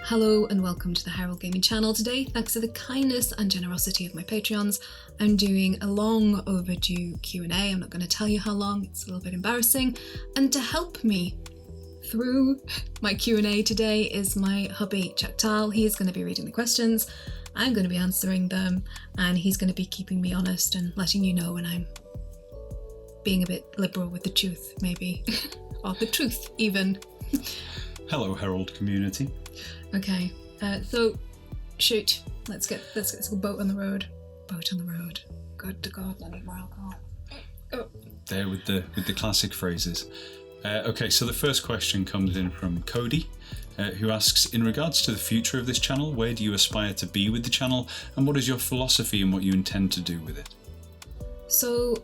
Hello and welcome to the Herald Gaming channel. Today, thanks to the kindness and generosity of my Patreons, I'm doing a long overdue Q&A. I'm not going to tell you how long, it's a little bit embarrassing. And to help me through my Q&A today is my hubby, Chaktal. He's going to be reading the questions, I'm going to be answering them, and he's going to be keeping me honest and letting you know when I'm being a bit liberal with the truth, maybe. Or the truth, even. Hello, Herald community. Okay, so shoot. Let's get a boat on the road. Boat on the road. Good to God, I need more alcohol. Oh. There with the classic phrases. Okay, so the first question comes in from Cody, who asks, in regards to the future of this channel, where do you aspire to be with the channel, and what is your philosophy and what you intend to do with it? So,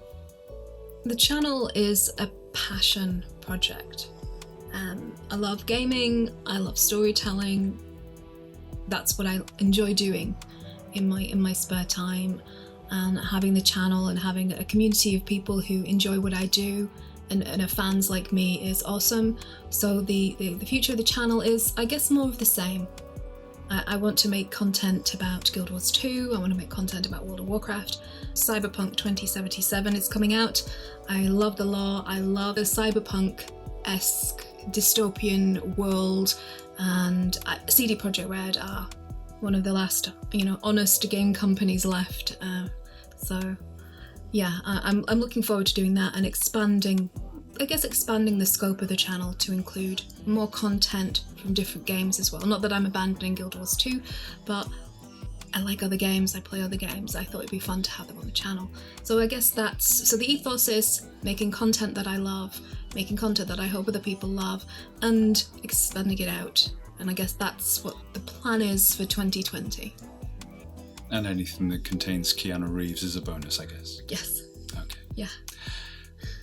the channel is a passion project. I love gaming, I love storytelling. That's what I enjoy doing in my spare time, and having the channel and having a community of people who enjoy what I do and are fans like me is awesome. So the future of the channel is, I guess, more of the same. I want to make content about Guild Wars 2, I want to make content about World of Warcraft. Cyberpunk 2077 is coming out. I love the lore, I love the cyberpunk-esque dystopian world, and CD Projekt Red are one of the last, honest game companies left. So yeah, I'm looking forward to doing that and expanding the scope of the channel to include more content from different games as well. Not that I'm abandoning Guild Wars 2, but I like other games, I play other games. I thought it'd be fun to have them on the channel. So I guess so the ethos is making content that I love, making content that I hope other people love, and expanding it out. And I guess that's what the plan is for 2020. And anything that contains Keanu Reeves is a bonus, I guess. Yes. Okay. Yeah.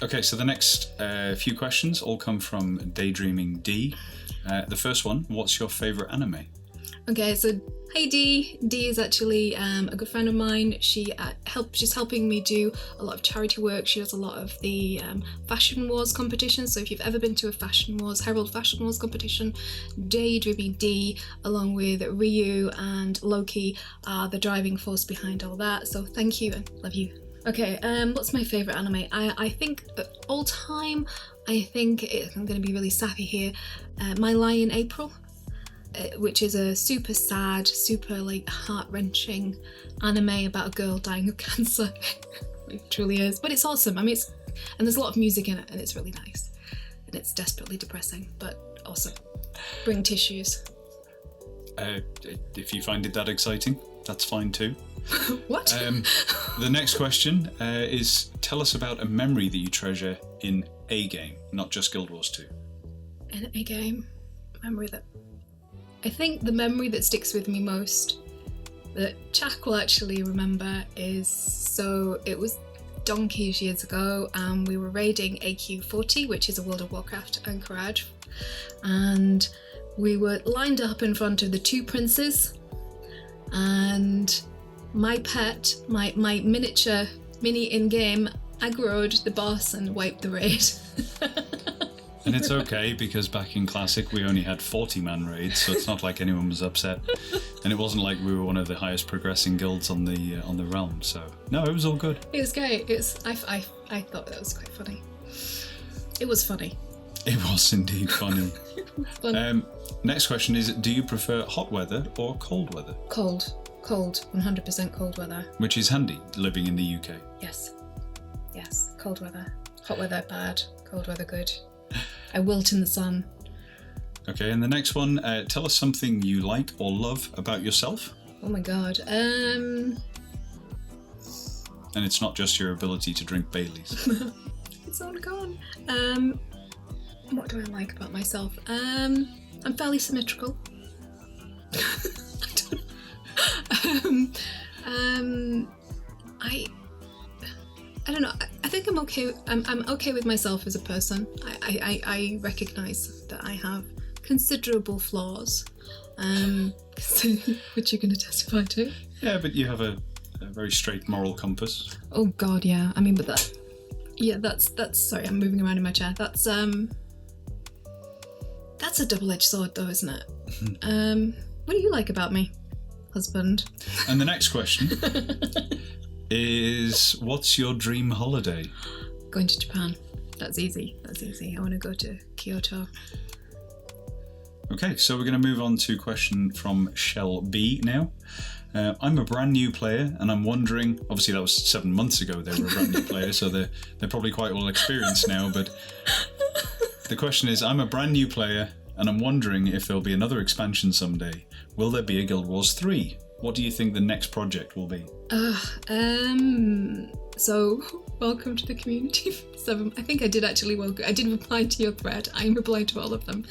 Okay, so the next few questions all come from Daydreaming D. The first one, what's your favourite anime? Okay, so hey Dee. Dee is actually a good friend of mine. She's helping me do a lot of charity work. She does a lot of the Fashion Wars competitions. So if you've ever been to a Herald Fashion Wars competition, Daydreaming D, along with Ryu and Loki, are the driving force behind all that. So thank you and love you. Okay, what's my favourite anime? I think all time, I'm going to be really sappy here, My Lion April. Which is a super sad, super heart-wrenching anime about a girl dying of cancer. It truly is, but it's awesome. I mean, and there's a lot of music in it, and it's really nice, and it's desperately depressing, but awesome. Bring tissues. If you find it that exciting, that's fine too. What? The next question is, tell us about a memory that you treasure in a game, not just Guild Wars 2. In a game, I think the memory that sticks with me most, that Chak will actually remember, it was donkeys years ago, and we were raiding AQ40, which is a World of Warcraft anchorage, and we were lined up in front of the two princes, and my pet, my miniature mini in-game, aggroed the boss and wiped the raid. And it's okay, because back in Classic we only had 40-man raids, so it's not like anyone was upset. And it wasn't like we were one of the highest progressing guilds on the realm, so no, it was all good. It was great. I thought that was quite funny. It was funny. It was indeed funny. It was funny. Next question is, do you prefer hot weather or cold weather? Cold, 100% cold weather. Which is handy, living in the UK. Yes, cold weather. Hot weather bad, cold weather good. I wilt in the sun. Okay, and the next one, tell us something you like or love about yourself. Oh my god. And it's not just your ability to drink Baileys. It's all gone. What do I like about myself? I'm fairly symmetrical. I don't know. I think I'm okay. I'm okay with myself as a person. I recognise that I have considerable flaws, which you're going to testify to. Yeah, but you have a very straight moral compass. Oh God, yeah. I mean, but that's. Sorry, I'm moving around in my chair. That's a double-edged sword, though, isn't it? What do you like about me, husband? And the next question is, what's your dream holiday? Going to Japan. That's easy. I want to go to Kyoto. Okay, so we're going to move on to a question from Shelby now. I'm a brand new player, and I'm wondering, obviously that was 7 months ago they were a brand new player, so they're probably quite well experienced now, but the question is, I'm a brand new player, and I'm wondering if there'll be another expansion someday. Will there be a Guild Wars 3? What do you think the next project will be? So, welcome to the community. I think I did actually I did reply to your thread. I'm replying to all of them.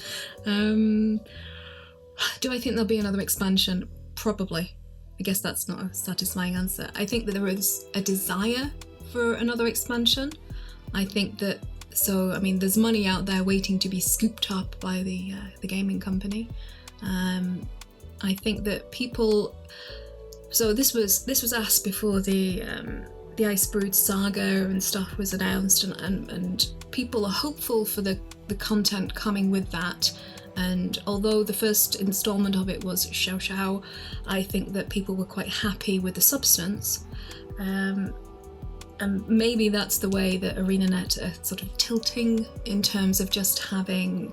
Do I think there'll be another expansion? Probably. I guess that's not a satisfying answer. I think that there is a desire for another expansion. I think that, there's money out there waiting to be scooped up by the gaming company. I think that people. So this was asked before the Icebrood saga and stuff was announced, and people are hopeful for the content coming with that. And although the first installment of it was Xiao Xiao, I think that people were quite happy with the substance. And maybe that's the way that ArenaNet are sort of tilting in terms of just having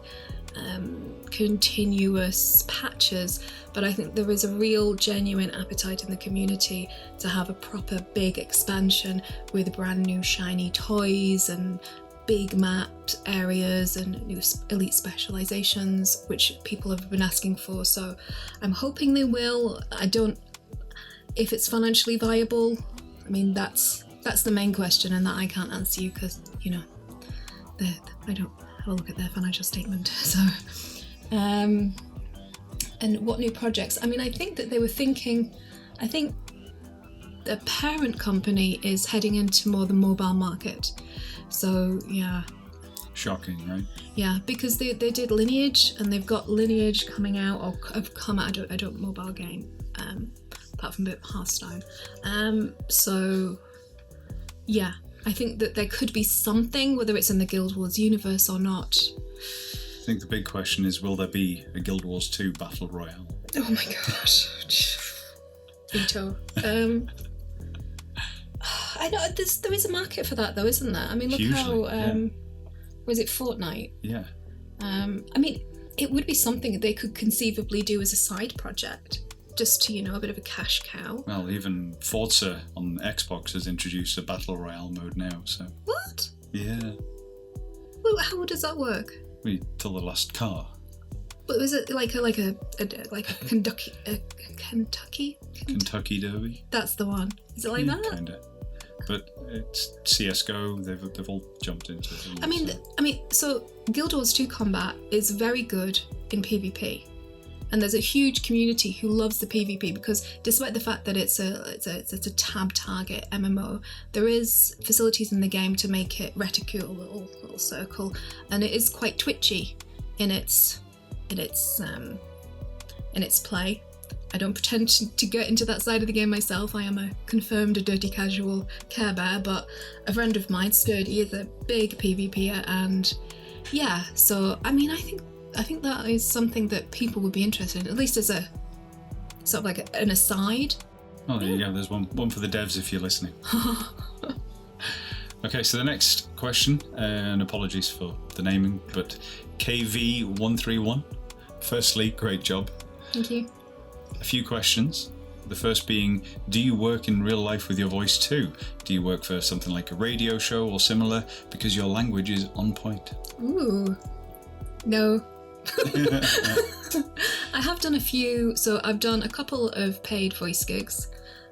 continuous patches, but I think there is a real genuine appetite in the community to have a proper big expansion with brand new shiny toys and big mapped areas and new elite specializations, which people have been asking for. So I'm hoping they will. If it's financially viable, I mean, that's the main question, and that I can't answer you because, I don't have a look at their financial statement. So, and what new projects? I mean, I think that they were thinking, I think the parent company is heading into more the mobile market. So, yeah. Shocking, right? Yeah, because they did Lineage, and they've got Lineage coming out, or have come out, I don't mobile game, apart from a bit of Hearthstone. So, yeah, I think that there could be something, whether it's in the Guild Wars universe or not. I think the big question is, will there be a Guild Wars 2 Battle Royale? Oh my gosh. Veto. I know there is a market for that though, isn't there? I mean, look hugely, how was it Fortnite? Yeah. I mean, it would be something that they could conceivably do as a side project, just to, a bit of a cash cow. Well, even Forza on Xbox has introduced a Battle Royale mode now, so... What? Yeah. Well, how does that work? Till the last car. But was it like a Kentucky Derby? That's the one. Is it like that? Kinda. But it's CS:GO. They've all jumped into it. I mean, so Guild Wars 2 combat is very good in PvP, and there's a huge community who loves the PvP because, despite the fact that it's a tab target MMO, there is facilities in the game to make it reticule, little circle, and it is quite twitchy in its play. I don't pretend to get into that side of the game myself. I am a confirmed dirty casual Care Bear, but a friend of mine, Sturdy, is a big PvPer, and yeah, so I mean, I think that is something that people would be interested in, at least as a sort of like an aside. Oh, there you go. There's one for the devs if you're listening. Okay, so the next question, and apologies for the naming, but KV131. Firstly, great job. Thank you. A few questions. The first being, do you work in real life with your voice too? Do you work for something like a radio show or similar? Because your language is on point. Ooh. No. I have done a few, so I've done a couple of paid voice gigs.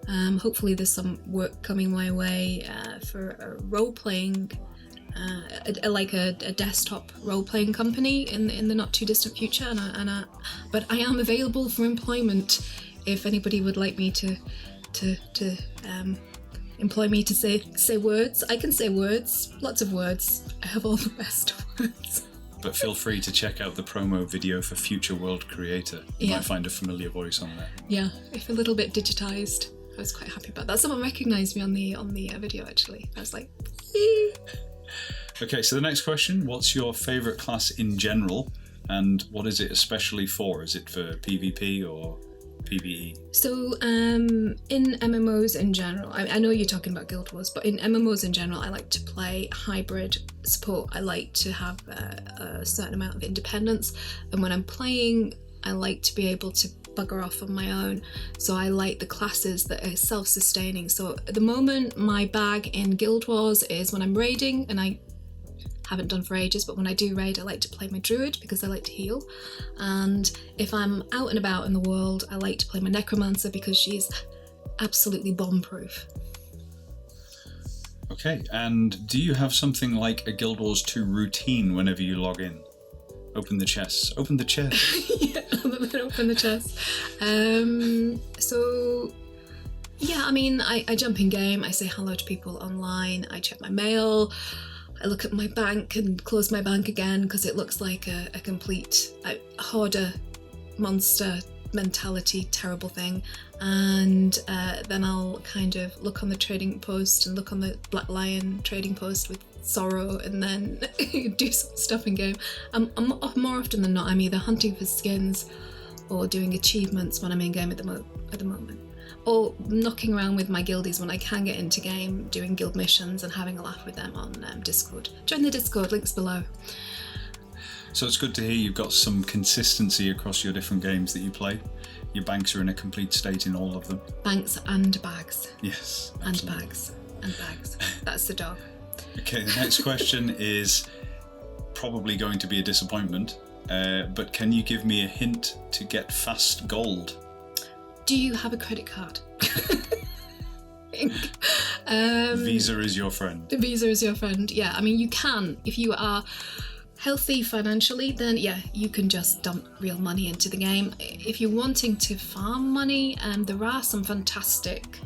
Hopefully there's some work coming my way for a role-playing, like a desktop role-playing company in the not too distant future, but I am available for employment if anybody would like me to employ me to say words. I can say words, lots of words. I have all the best words. But feel free to check out the promo video for Future World Creator. You might find a familiar voice on there. Yeah, if a little bit digitized. I was quite happy about that. Someone recognised me on the video actually. I was like, eee. Okay, so the next question, what's your favourite class in general? and what is it especially for? Is it for PvP or PvE? So in MMOs in general, I know you're talking about Guild Wars, but in MMOs in general, I like to play hybrid support. I like to have a certain amount of independence, and when I'm playing, I like to be able to bugger off on my own. So I like the classes that are self-sustaining. So at the moment, my bag in Guild Wars is when I'm raiding, and I haven't done for ages, but when I do raid, I like to play my druid because I like to heal. And if I'm out and about in the world, I like to play my necromancer because she's absolutely bomb-proof. Okay, and do you have something like a Guild Wars 2 routine whenever you log in? Open the chest. Open the chest. Yeah, open the chest. So yeah, I mean, I jump in game, I say hello to people online, I check my mail, I look at my bank and close my bank again because it looks like a complete hoarder monster mentality, terrible thing. And then I'll kind of look on the trading post and look on the Black Lion trading post with sorrow, and then do some stuff in game. I'm more often than not, I'm either hunting for skins or doing achievements when I'm in game at the moment, or knocking around with my guildies when I can get into game, doing guild missions and having a laugh with them on Discord. Join the Discord, links below. So it's good to hear you've got some consistency across your different games that you play. Your banks are in a complete state in all of them. Banks and bags. Yes, absolutely. And bags. And bags. That's the dog. Okay, the next question is probably going to be a disappointment, but can you give me a hint to get fast gold? Do you have a credit card? Visa is your friend. The Visa is your friend, yeah. I mean, you can. If you are healthy financially, then yeah, you can just dump real money into the game. If you're wanting to farm money, there are some fantastic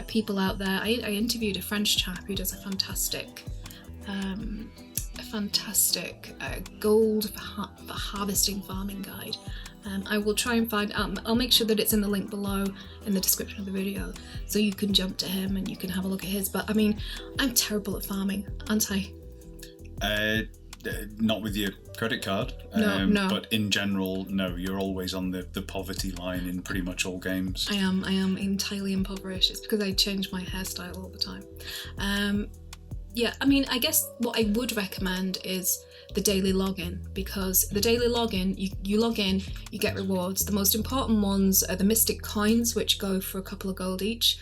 people out there. I interviewed a French chap who does a fantastic gold for harvesting farming guide. I will try and find out. I'll make sure that it's in the link below in the description of the video, so you can jump to him and you can have a look at his. But I mean, I'm terrible at farming, aren't I? Not with your credit card. No. But in general, no. You're always on the poverty line in pretty much all games. I am entirely impoverished. It's because I change my hairstyle all the time. Yeah, I mean, I guess what I would recommend is the daily login, because the daily login, you log in, you get rewards. The most important ones are the mystic coins, which go for a couple of gold each,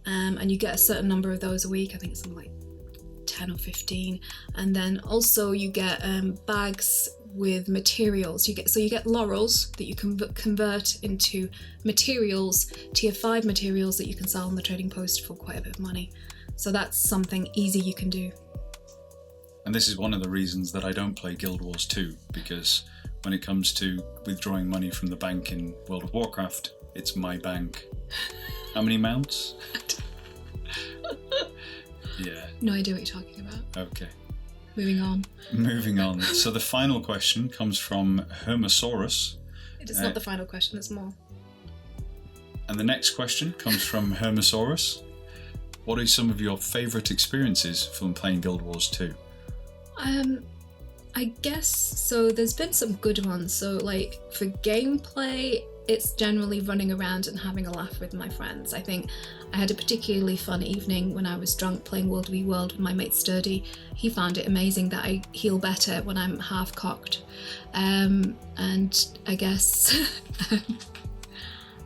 and you get a certain number of those a week. I think it's something like 10 or 15, and then also you get bags with materials. You get laurels that you can convert into materials, tier 5 materials that you can sell on the trading post for quite a bit of money. So that's something easy you can do. And this is one of the reasons that I don't play Guild Wars 2, because when it comes to withdrawing money from the bank in World of Warcraft, it's my bank. How many mounts? Yeah. No idea what you're talking about. Okay. Moving on. So the final question comes from Hermosaurus. It is not the final question, there's more. And the next question comes from Hermosaurus. What are some of your favourite experiences from playing Guild Wars 2? I guess, so there's been some good ones. So like for gameplay, it's generally running around and having a laugh with my friends. I think I had a particularly fun evening when I was drunk playing World v World with my mate Sturdy. He found it amazing that I heal better when I'm half cocked. And I guess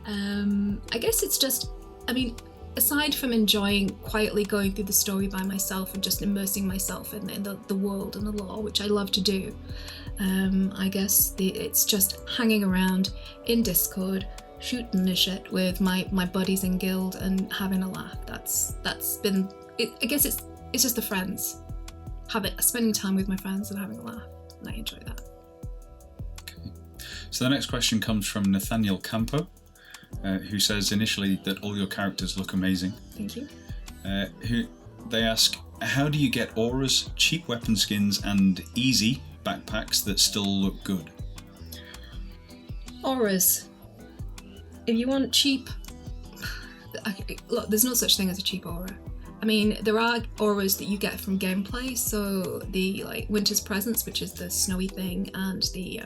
it's just, I mean, aside from enjoying quietly going through the story by myself and just immersing myself in the world and the lore, which I love to do, I guess it's just hanging around in Discord, shooting the shit with my buddies in guild and having a laugh. That's been it. I guess it's just the friends, spending time with my friends and having a laugh, and I enjoy that. Okay, so the next question comes from Nathaniel Campo, who says initially that all your characters look amazing. Thank you. They ask, how do you get auras, cheap weapon skins, and easy backpacks that still look good? Auras. If you want cheap, look, there's no such thing as a cheap aura. I mean, there are auras that you get from gameplay. So the Winter's Presence, which is the snowy thing, and the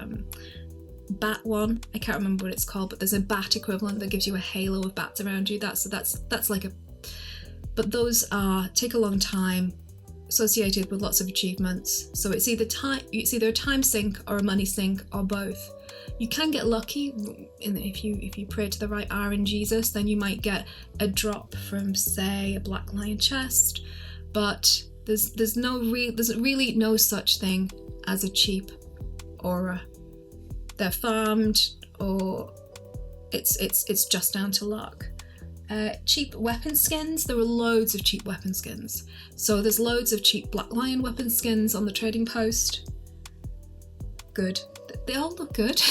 bat one. I can't remember what it's called, but there's a bat equivalent that gives you a halo of bats around you. That's like a. But those take a long time, associated with lots of achievements. So it's either a time sink or a money sink or both. You can get lucky, if you pray to the right R in Jesus, then you might get a drop from, say, a Black Lion chest. But there's really no such thing as a cheap aura. They're farmed, or it's just down to luck. Cheap weapon skins. There are loads of cheap weapon skins. So there's loads of cheap Black Lion weapon skins on the trading post. Good. They all look good.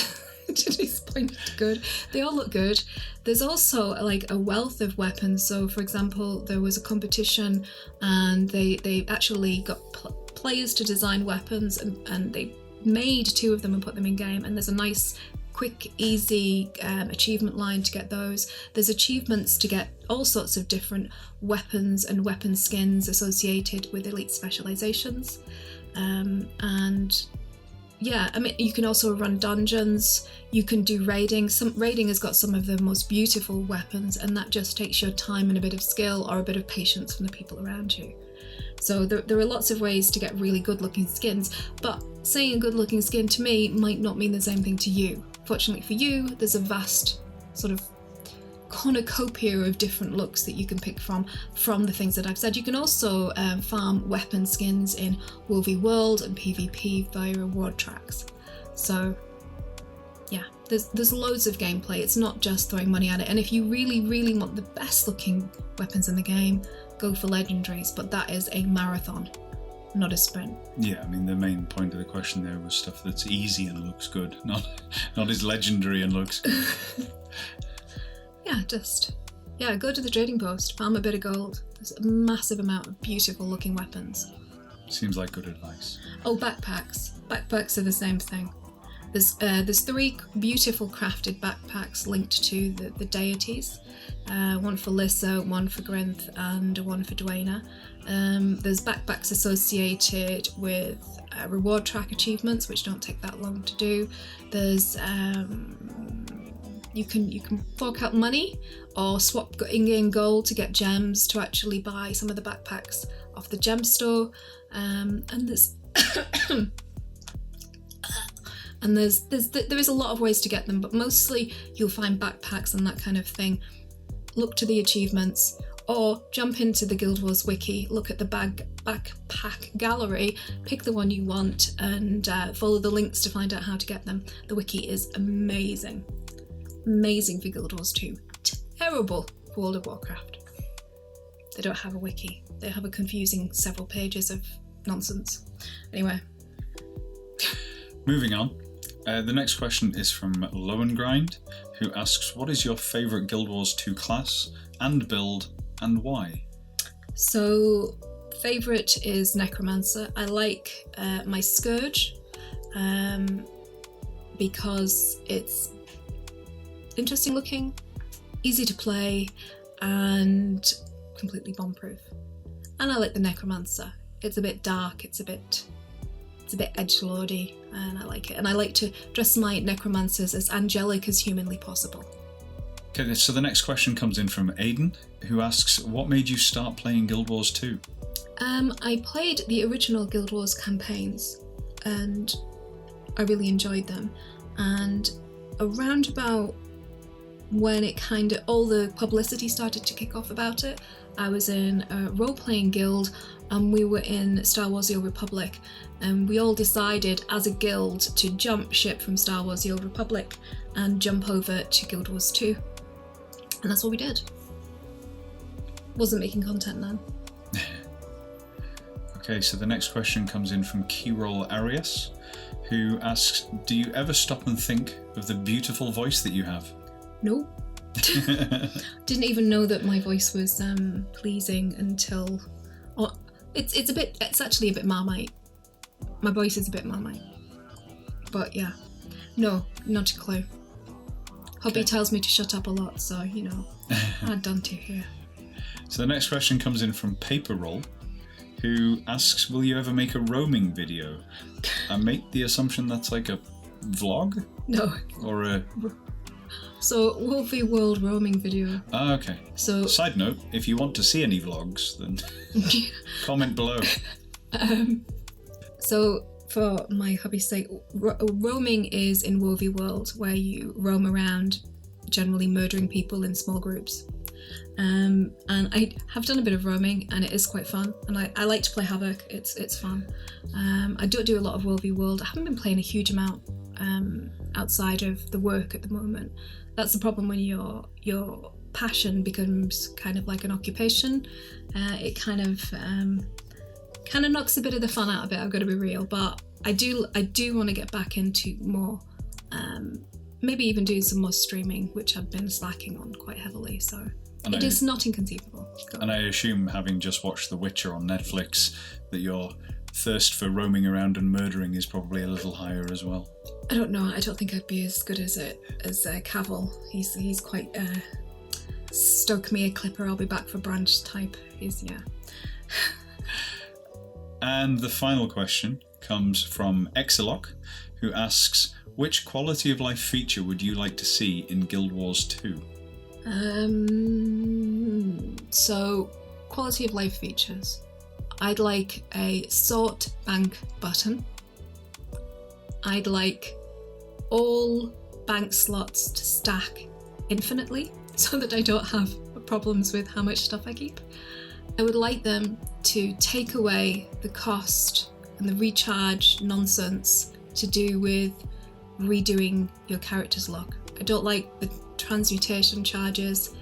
He's pointed to good. They all look good. There's also a wealth of weapons. So for example, there was a competition and they actually got players to design weapons, and they made 2 of them and put them in game, and there's a nice quick easy achievement line to get those. There's achievements to get all sorts of different weapons and weapon skins associated with elite specializations, and yeah, I mean, you can also run dungeons, you can do raiding. Raiding has got some of the most beautiful weapons, and that just takes your time and a bit of skill or a bit of patience from the people around you. So there are lots of ways to get really good looking skins, but saying a good looking skin to me might not mean the same thing to you. Fortunately for you, there's a vast sort of cornucopia of different looks that you can pick from the things that I've said. You can also farm weapon skins in WoW World and PvP via reward tracks. So yeah, there's loads of gameplay. It's not just throwing money at it. And if you really, really want the best looking weapons in the game, go for legendaries, but that is a marathon, not a sprint. Yeah, I mean, the main point of the question there was stuff that's easy and looks good, not is legendary and looks good. Yeah, go to the trading post, farm a bit of gold. There's a massive amount of beautiful looking weapons. Seems like good advice. Oh, backpacks. Backpacks are the same thing. There's 3 beautiful crafted backpacks linked to the deities. One for Lissa, one for Grinth, and one for Dwayna. There's backpacks associated with reward track achievements, which don't take that long to do. There's you can fork out money or swap in-game gold to get gems to actually buy some of the backpacks off the gem store. And there's and there is a lot of ways to get them, but mostly you'll find backpacks and that kind of thing. Look to the achievements, or jump into the Guild Wars wiki, look at the backpack gallery, pick the one you want, and follow the links to find out how to get them. The wiki is amazing. Amazing for Guild Wars 2. Terrible for World of Warcraft. They don't have a wiki. They have a confusing several pages of nonsense. Anyway. Moving on. The next question is from Lowengrind, who asks, what is your favourite Guild Wars 2 class and build, and why? So, favourite is Necromancer. I like my Scourge because it's interesting looking, easy to play, and completely bomb-proof. And I like the Necromancer. It's a bit dark, it's a bit edgelordy, and I like it. And I like to dress my necromancers as angelic as humanly possible. Okay, so the next question comes in from Aiden, who asks, what made you start playing Guild Wars 2? I played the original Guild Wars campaigns, and I really enjoyed them. And around about when it all the publicity started to kick off about it, I was in a role-playing guild, and we were in Star Wars The Old Republic, and we all decided as a guild to jump ship from Star Wars The Old Republic and jump over to Guild Wars 2. And that's what we did. Wasn't making content then. Okay, so the next question comes in from Keyroll Arias, who asks, do you ever stop and think of the beautiful voice that you have? No. Didn't even know that my voice was pleasing until... Oh, it's actually a bit Marmite. My voice is a bit Marmite. But yeah. No, not a clue. Hubby tells me to shut up a lot, so, you know, I've done to here. So the next question comes in from Paper Roll, who asks, will you ever make a roaming video? I make the assumption that's like a vlog? No. Or a... So, Wolfie World roaming video. Ah, okay. So, side note, if you want to see any vlogs, then comment below. So, for my hubby's sake, roaming is in Wolfie World, where you roam around, generally murdering people in small groups. And I have done a bit of roaming, and it is quite fun. And I like to play Havoc. It's fun. I don't do a lot of Wolfie World. I haven't been playing a huge amount outside of the work at the moment. That's the problem when your passion becomes kind of like an occupation. It kind of knocks a bit of the fun out of it. I've got to be real, but I do want to get back into more. Maybe even doing some more streaming, which I've been slacking on quite heavily. So. And it is not inconceivable. And I assume, having just watched The Witcher on Netflix, that your thirst for roaming around and murdering is probably a little higher as well. I don't know. I don't think I'd be as good as Cavill. He's quite stoke me a clipper, I'll be back for branch type. Yeah. And the final question comes from Exilok, who asks, which quality of life feature would you like to see in Guild Wars 2? So, quality of life features. I'd like a sort bank button. I'd like all bank slots to stack infinitely so that I don't have problems with how much stuff I keep. I would like them to take away the cost and the recharge nonsense to do with redoing your character's look. I don't like the transmutation charges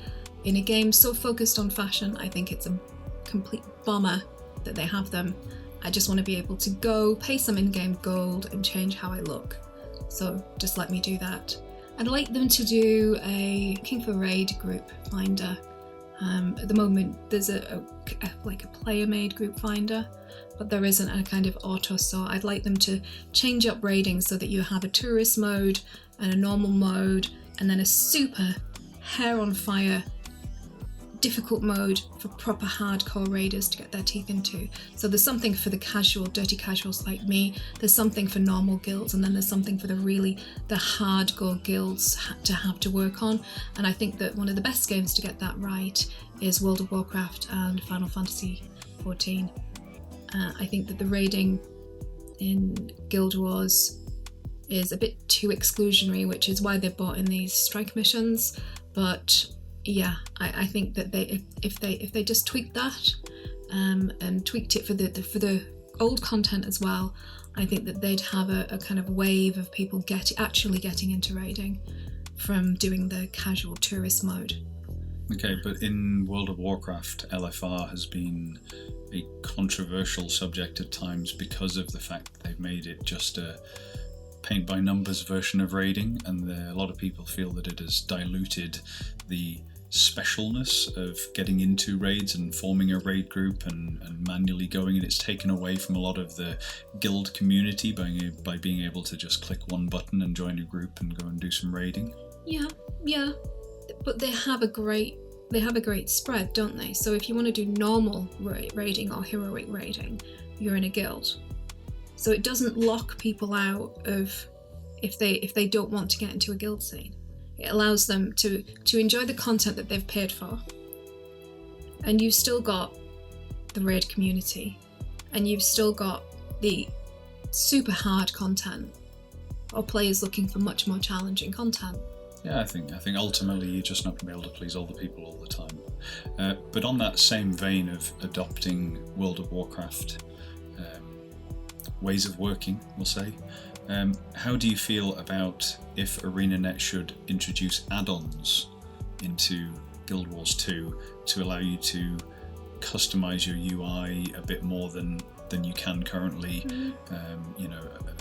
in a game so focused on fashion. I think it's a complete bomber that they have them. I just want to be able to go pay some in-game gold and change how I look. So just let me do that. I'd like them to do a looking for raid group finder. At the moment there's a player-made group finder, but there isn't a kind of auto, so I'd like them to change up raiding so that you have a tourist mode and a normal mode and then a super hair on fire difficult mode for proper hardcore raiders to get their teeth into. So there's something for the casual, dirty casuals like me, there's something for normal guilds, and then there's something for the hardcore guilds to have to work on. And I think that one of the best games to get that right is World of Warcraft and Final Fantasy XIV. I think that the raiding in Guild Wars is a bit too exclusionary, which is why they brought in these strike missions. But yeah, I think that if they just tweaked that and tweaked it for the old content as well, I think that they'd have a kind of wave of people actually getting into raiding from doing the casual tourist mode. Okay, but in World of Warcraft, LFR has been a controversial subject at times because of the fact that they've made it just a paint-by-numbers version of raiding, and a lot of people feel that it has diluted the specialness of getting into raids and forming a raid group and manually going, and it's taken away from a lot of the guild community by being able to just click one button and join a group and go and do some raiding. Yeah, but they have a great spread, don't they? So if you want to do normal raiding or heroic raiding, you're in a guild. So it doesn't lock people out of if they don't want to get into a guild scene. It allows them to enjoy the content that they've paid for. And you've still got the raid community, and you've still got the super hard content, or players looking for much more challenging content. Yeah, I think ultimately you're just not going to be able to please all the people all the time. But on that same vein of adopting World of Warcraft ways of working, we'll say, how do you feel about if ArenaNet should introduce add-ons into Guild Wars 2 to allow you to customize your UI a bit more than you can currently?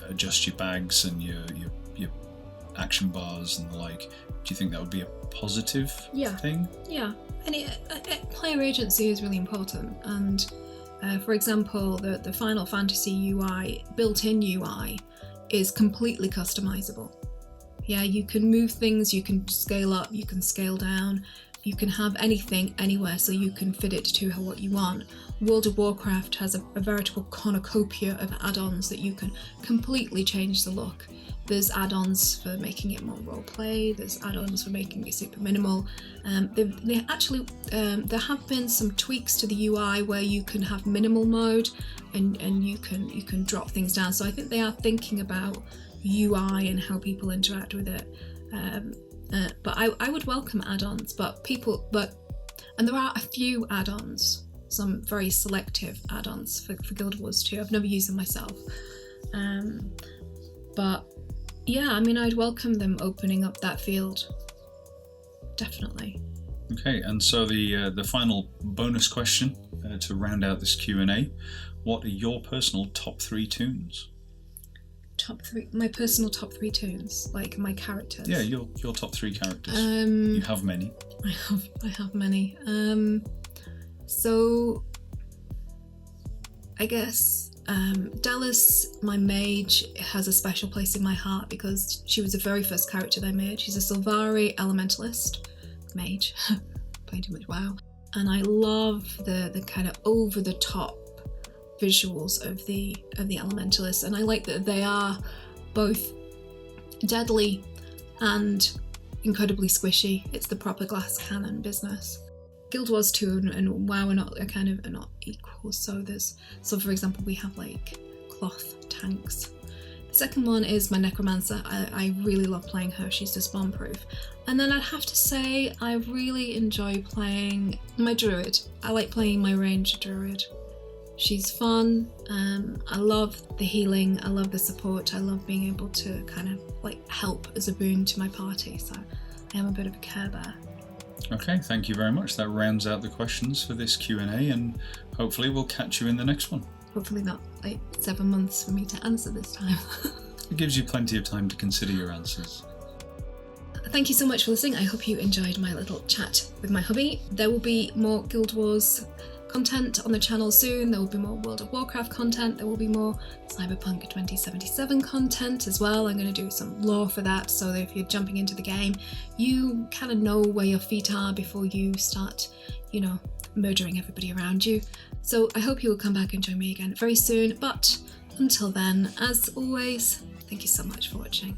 Adjust your bags and your action bars and the like. Do you think that would be a positive thing? Yeah, and player agency is really important. And for example, the Final Fantasy UI, built-in UI, is completely customizable. Yeah, you can move things, you can scale up, you can scale down. you can have anything anywhere, so you can fit it to what you want. World of Warcraft has a veritable cornucopia of add-ons that you can completely change the look. There's add-ons for making it more roleplay, there's add-ons for making it super minimal. There have been some tweaks to the UI where you can have minimal mode and you can drop things down. So I think they are thinking about UI and how people interact with it. But I would welcome add-ons, and there are a few add-ons, some very selective add-ons for Guild Wars 2. I've never used them myself. But yeah, I mean, I'd welcome them opening up that field. Definitely. Okay, and so the final bonus question to round out this Q&A, what are your personal top 3 tunes? Top 3, my personal top 3 tunes, like my characters. Yeah, your top 3 characters. You have many. I have many. So I guess Dallas, my mage, has a special place in my heart because she was the very first character that I made. She's a Sylvari elementalist mage, playing too much WoW, and I love the kind of over the top visuals of the elementalists, and I like that they are both deadly and incredibly squishy. It's the proper glass cannon business. Guild Wars 2 and WoW are not equal. So for example, we have like cloth tanks. The second one is my necromancer. I really love playing her. She's just bomb proof. And then I'd have to say I really enjoy playing my druid. I like playing my ranged druid. She's fun. I love the healing. I love the support. I love being able to kind of like help as a boon to my party. So I am a bit of a Care Bear. Okay, thank you very much. That rounds out the questions for this Q&A, and hopefully we'll catch you in the next one. Hopefully not like 7 months for me to answer this time. It gives you plenty of time to consider your answers. Thank you so much for listening. I hope you enjoyed my little chat with my hubby. There will be more Guild Wars content on the channel soon. There will be more World of Warcraft content. There will be more Cyberpunk 2077 content as well. I'm going to do some lore for that, so that if you're jumping into the game, you kind of know where your feet are before you start, murdering everybody around you. So I hope you will come back and join me again very soon. But until then, as always, thank you so much for watching.